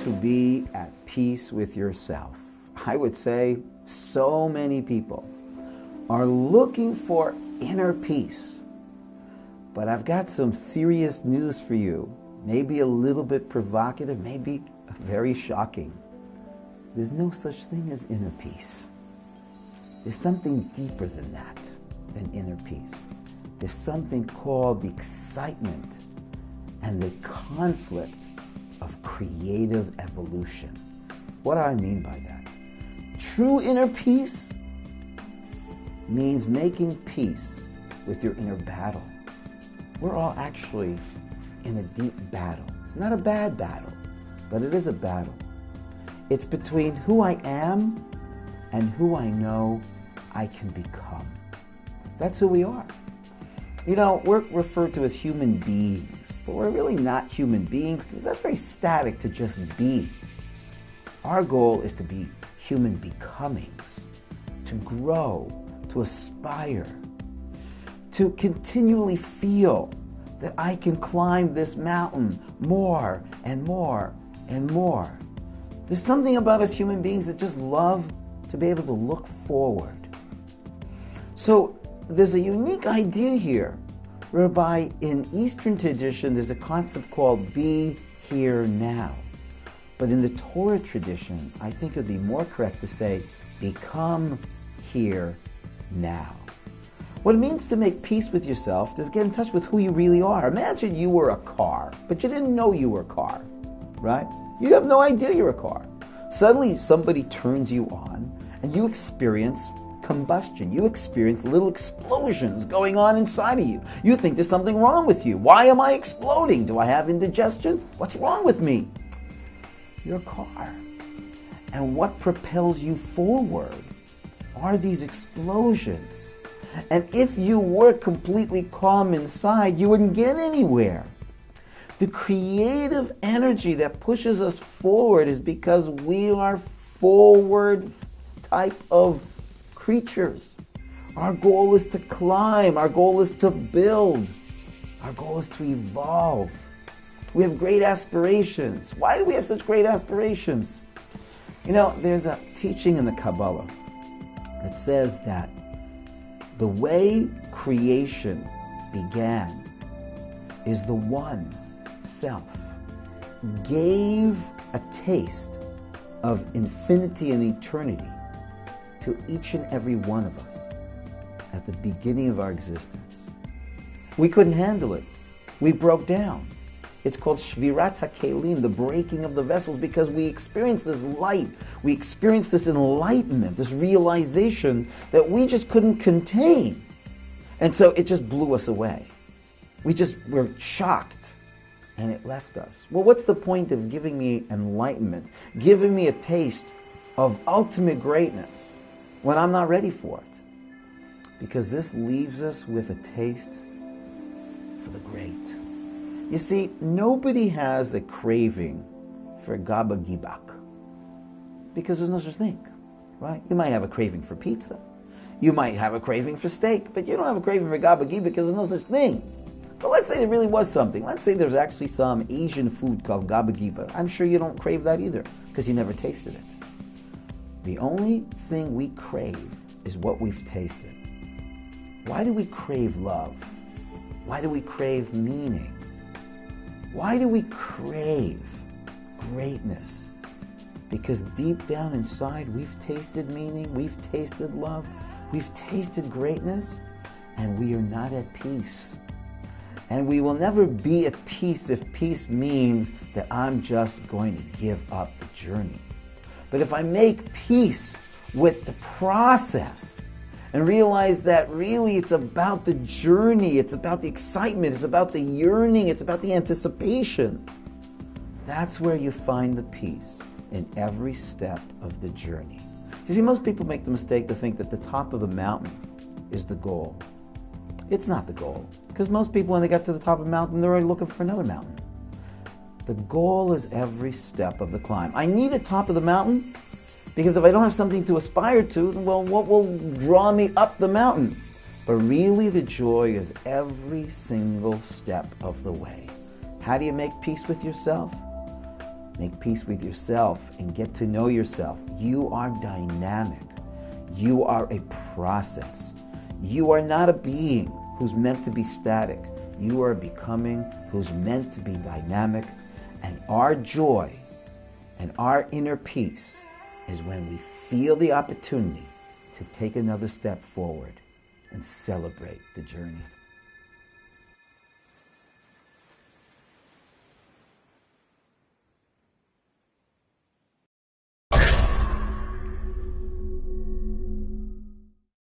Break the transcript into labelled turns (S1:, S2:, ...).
S1: to be at peace with yourself? I would say so many people are looking for inner peace. But I've got some serious news for you. Maybe a little bit provocative, maybe very shocking. There's no such thing as inner peace. There's something deeper than that, than inner peace. There's something called the excitement and the conflict of creative evolution. What do I mean by that? True inner peace means making peace with your inner battle. We're all actually in a deep battle. It's not a bad battle, but it is a battle. It's between who I am and who I know I can become. That's who we are. You know, we're referred to as human beings, but we're really not human beings because that's very static to just be. Our goal is to be human becomings, to grow, to aspire, to continually feel that I can climb this mountain more and more and more. There's something about us human beings that just love to be able to look forward. So there's a unique idea here, whereby in Eastern tradition there's a concept called be here now. But in the Torah tradition, I think it would be more correct to say become here now. What it means to make peace with yourself is get in touch with who you really are. Imagine you were a car, but you didn't know you were a car, right? You have no idea you're a car. Suddenly somebody turns you on and you experience combustion. You experience little explosions going on inside of you. You think there's something wrong with you. Why am I exploding? Do I have indigestion? What's wrong with me? You're a car. And what propels you forward are these explosions. And if you were completely calm inside, you wouldn't get anywhere. The creative energy that pushes us forward is because we are forward type of creatures. Our goal is to climb. Our goal is to build. Our goal is to evolve. We have great aspirations. Why do we have such great aspirations? You know, there's a teaching in the Kabbalah that says that the way creation began is the one self gave a taste of infinity and eternity to each and every one of us at the beginning of our existence. We couldn't handle it. We broke down. It's called Shvirat HaKelim, the breaking of the vessels, because we experienced this light, we experienced this enlightenment, this realization that we just couldn't contain. And so it just blew us away. We just were shocked, and it left us. Well, what's the point of giving me enlightenment, giving me a taste of ultimate greatness when I'm not ready for it? Because this leaves us with a taste for the great. You see, nobody has a craving for gaba gibak because there's no such thing, right? You might have a craving for pizza. You might have a craving for steak, but you don't have a craving for gaba gibak because there's no such thing. But let's say there really was something. Let's say there's actually some Asian food called gaba gibak. I'm sure you don't crave that either because you never tasted it. The only thing we crave is what we've tasted. Why do we crave love? Why do we crave meaning? Why do we crave greatness? Because deep down inside, we've tasted meaning, we've tasted love, we've tasted greatness, and we are not at peace. And we will never be at peace if peace means that I'm just going to give up the journey. But if I make peace with the process, and realize that really it's about the journey, it's about the excitement, it's about the yearning, it's about the anticipation. That's where you find the peace in every step of the journey. You see, most people make the mistake to think that the top of the mountain is the goal. It's not the goal, because most people, when they get to the top of the mountain, they're already looking for another mountain. The goal is every step of the climb. I need a top of the mountain, because if I don't have something to aspire to, well, what will draw me up the mountain? But really the joy is every single step of the way. How do you make peace with yourself? Make peace with yourself and get to know yourself. You are dynamic. You are a process. You are not a being who's meant to be static. You are becoming who's meant to be dynamic. And our joy and our inner peace is when we feel the opportunity to take another step forward and celebrate the journey.